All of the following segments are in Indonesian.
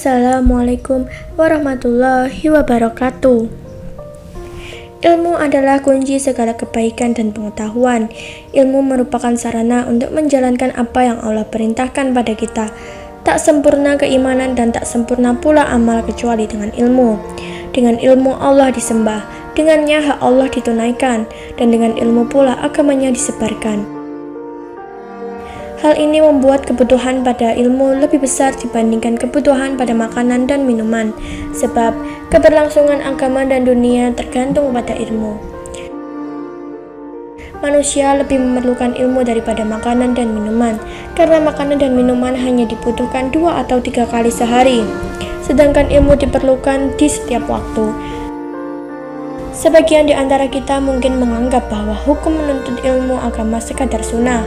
Assalamualaikum warahmatullahi wabarakatuh. Ilmu adalah kunci segala kebaikan dan pengetahuan. Ilmu merupakan sarana untuk menjalankan apa yang Allah perintahkan pada kita. Tak sempurna keimanan dan tak sempurna pula amal kecuali dengan ilmu. Dengan ilmu Allah disembah, dengannya hak Allah ditunaikan, dan dengan ilmu pula agamanya disebarkan. Hal ini membuat kebutuhan pada ilmu lebih besar dibandingkan kebutuhan pada makanan dan minuman, sebab keberlangsungan agama dan dunia tergantung pada ilmu. Manusia lebih memerlukan ilmu daripada makanan dan minuman, karena makanan dan minuman hanya dibutuhkan 2 atau 3 kali sehari, sedangkan ilmu diperlukan di setiap waktu. Sebagian di antara kita mungkin menganggap bahwa hukum menuntut ilmu agama sekadar sunnah,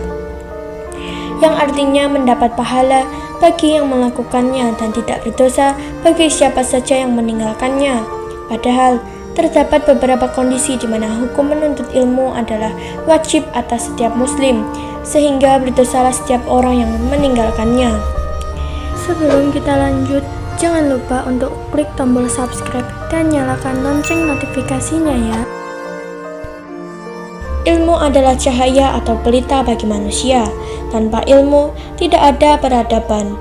yang artinya mendapat pahala bagi yang melakukannya dan tidak berdosa bagi siapa saja yang meninggalkannya. Padahal, terdapat beberapa kondisi di mana hukum menuntut ilmu adalah wajib atas setiap muslim, sehingga berdosalah setiap orang yang meninggalkannya. Sebelum kita lanjut, jangan lupa untuk klik tombol subscribe dan nyalakan lonceng notifikasinya ya. Ilmu adalah cahaya atau pelita bagi manusia. Tanpa ilmu, tidak ada peradaban.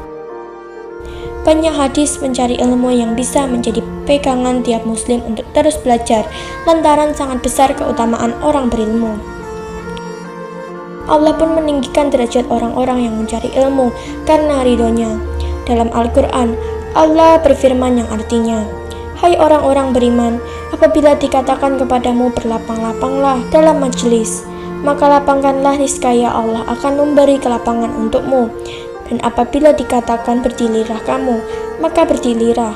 Banyak hadis mencari ilmu yang bisa menjadi pegangan tiap muslim untuk terus belajar, lantaran sangat besar keutamaan orang berilmu. Allah pun meninggikan derajat orang-orang yang mencari ilmu karena ridhonya. Dalam Al-Quran, Allah berfirman yang artinya, "Hai orang-orang beriman, apabila dikatakan kepadamu berlapang-lapanglah dalam majelis, maka lapangkanlah, niscaya Allah akan memberi kelapangan untukmu. Dan apabila dikatakan berdirilah kamu, maka berdirilah.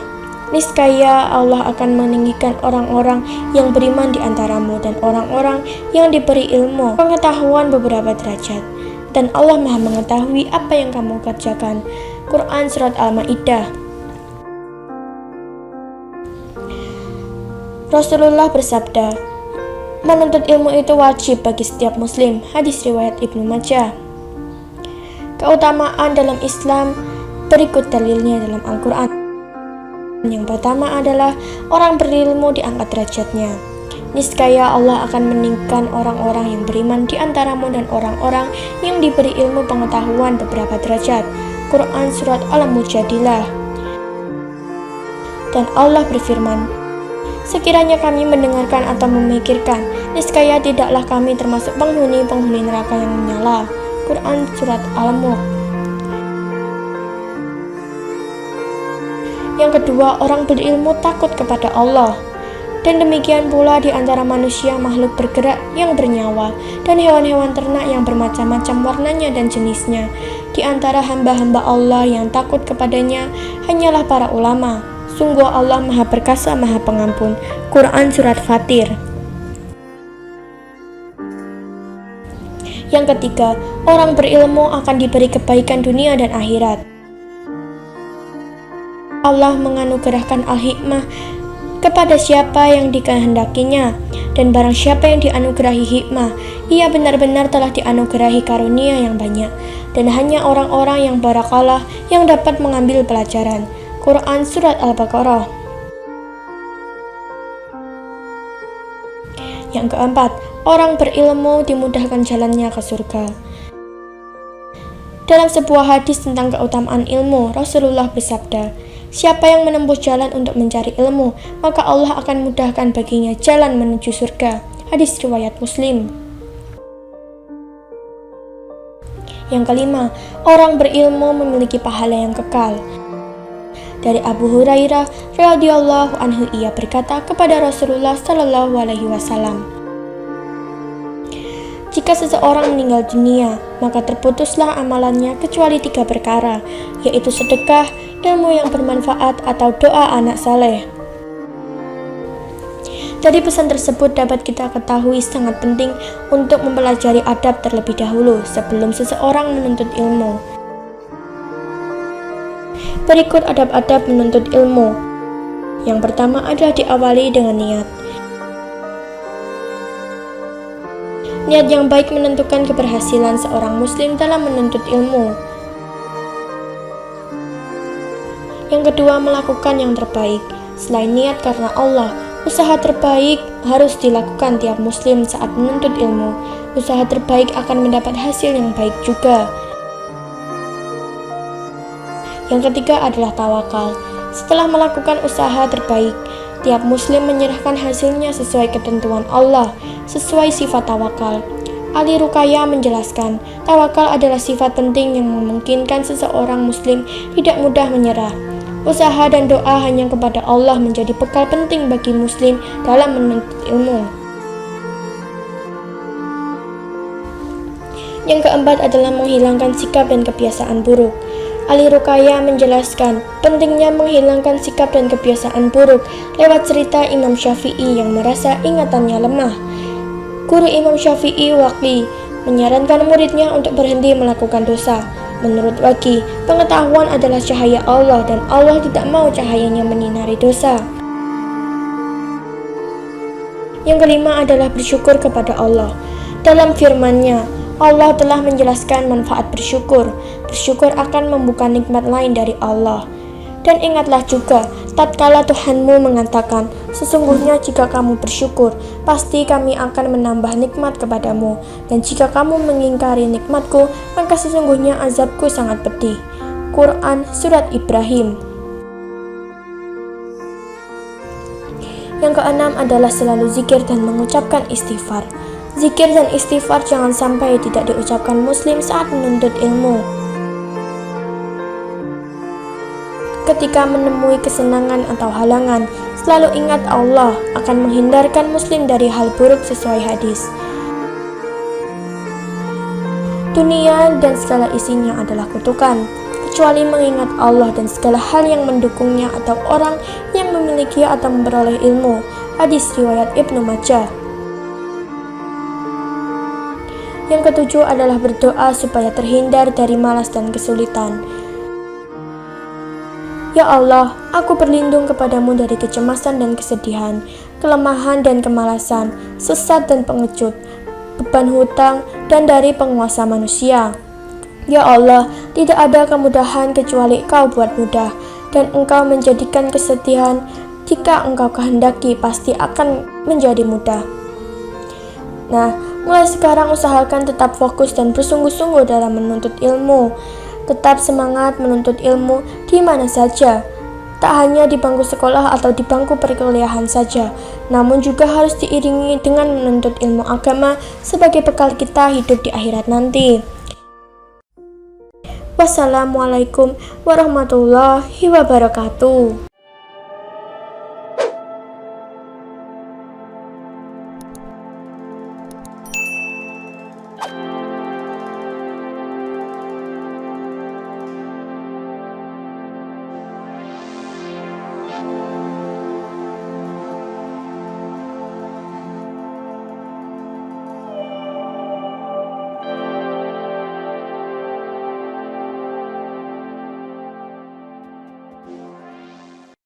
Niscaya Allah akan meninggikan orang-orang yang beriman di antaramu dan orang-orang yang diberi ilmu pengetahuan beberapa derajat. Dan Allah Maha mengetahui apa yang kamu kerjakan." Quran Surat Al-Ma'idah. Rasulullah bersabda, "Menuntut ilmu itu wajib bagi setiap muslim." Hadis riwayat Ibnu Majah. Keutamaan dalam Islam berikut dalilnya dalam Al-Quran. Yang pertama adalah orang berilmu diangkat derajatnya. Niscaya Allah akan meninggikan orang-orang yang beriman di antaramu dan orang-orang yang diberi ilmu pengetahuan beberapa derajat. Quran Surat Al-Mujadilah. Dan Allah berfirman, "Sekiranya kami mendengarkan atau memikirkan, niscaya tidaklah kami termasuk penghuni-penghuni neraka yang menyala." Quran Surat Al-Mulk. Yang kedua, orang berilmu takut kepada Allah. Dan demikian pula di antara manusia, makhluk bergerak yang bernyawa, dan hewan-hewan ternak yang bermacam-macam warnanya dan jenisnya. Di antara hamba-hamba Allah yang takut kepadanya hanyalah para ulama. Sungguh Allah Maha Perkasa, Maha Pengampun. Quran Surat Fatir. Yang ketiga, orang berilmu akan diberi kebaikan dunia dan akhirat. Allah menganugerahkan al-hikmah kepada siapa yang dikehendakinya, dan barang siapa yang dianugerahi hikmah, ia benar-benar telah dianugerahi karunia yang banyak, dan hanya orang-orang yang barakalah yang dapat mengambil pelajaran. Quran Surat Al-Baqarah. Yang keempat, orang berilmu dimudahkan jalannya ke surga. Dalam sebuah hadis tentang keutamaan ilmu, Rasulullah bersabda, "Siapa yang menempuh jalan untuk mencari ilmu, maka Allah akan mudahkan baginya jalan menuju surga." Hadis riwayat Muslim. Yang kelima, orang berilmu memiliki pahala yang kekal. Dari Abu Hurairah radhiyallahu anhu, ia berkata kepada Rasulullah sallallahu alaihi wasallam, "Jika seseorang meninggal dunia, maka terputuslah amalannya kecuali 3 perkara, yaitu sedekah, ilmu yang bermanfaat, atau doa anak saleh." Dari pesan tersebut dapat kita ketahui sangat penting untuk mempelajari adab terlebih dahulu sebelum seseorang menuntut ilmu. Berikut adab-adab menuntut ilmu. Yang pertama adalah diawali dengan niat. Niat yang baik menentukan keberhasilan seorang muslim dalam menuntut ilmu. Yang Yang kedua, melakukan yang terbaik. Selain niat karena Allah, usaha terbaik harus dilakukan tiap muslim saat menuntut ilmu. Usaha terbaik akan mendapat hasil yang baik juga. Yang ketiga adalah tawakal. Setelah melakukan usaha terbaik, tiap muslim menyerahkan hasilnya sesuai ketentuan Allah, sesuai sifat tawakal. Ali Rukaya menjelaskan, tawakal adalah sifat penting yang memungkinkan seseorang muslim tidak mudah menyerah. Usaha dan doa hanya kepada Allah menjadi bekal penting bagi muslim dalam menuntut ilmu. Yang keempat adalah menghilangkan sikap dan kebiasaan buruk. Ali Rukaya menjelaskan pentingnya menghilangkan sikap dan kebiasaan buruk lewat cerita Imam Syafi'i yang merasa ingatannya lemah. Guru Imam Syafi'i, Waqi, menyarankan muridnya untuk berhenti melakukan dosa. Menurut Waqi, pengetahuan adalah cahaya Allah dan Allah tidak mau cahayanya menyinari dosa. Yang kelima adalah bersyukur kepada Allah. Dalam firman-Nya, Allah telah menjelaskan manfaat bersyukur. Bersyukur akan membuka nikmat lain dari Allah. Dan ingatlah juga, tatkala Tuhanmu mengatakan, sesungguhnya jika kamu bersyukur, pasti kami akan menambah nikmat kepadamu. Dan jika kamu mengingkari nikmatku, maka sesungguhnya azabku sangat pedih. Quran Surat Ibrahim. Yang keenam adalah selalu zikir dan mengucapkan istighfar. Zikir dan istighfar jangan sampai tidak diucapkan muslim saat menuntut ilmu. Ketika menemui kesenangan atau halangan, selalu ingat Allah akan menghindarkan muslim dari hal buruk sesuai hadis. Dunia dan segala isinya adalah kutukan, kecuali mengingat Allah dan segala hal yang mendukungnya atau orang yang memiliki atau memperoleh ilmu. Hadis riwayat Ibnu Majah. Yang ketujuh adalah berdoa supaya terhindar dari malas dan kesulitan. Ya Allah, aku berlindung kepadamu dari kecemasan dan kesedihan, kelemahan dan kemalasan, sesat dan pengecut, beban hutang, dan dari penguasa manusia. Ya Allah, tidak ada kemudahan kecuali Kau buat mudah, dan Engkau menjadikan kesedihan jika Engkau kehendaki pasti akan menjadi mudah. Nah, mulai sekarang usahakan tetap fokus dan bersungguh-sungguh dalam menuntut ilmu. Tetap semangat menuntut ilmu di mana saja. Tak hanya di bangku sekolah atau di bangku perkuliahan saja, namun juga harus diiringi dengan menuntut ilmu agama sebagai bekal kita hidup di akhirat nanti. Wassalamualaikum warahmatullahi wabarakatuh.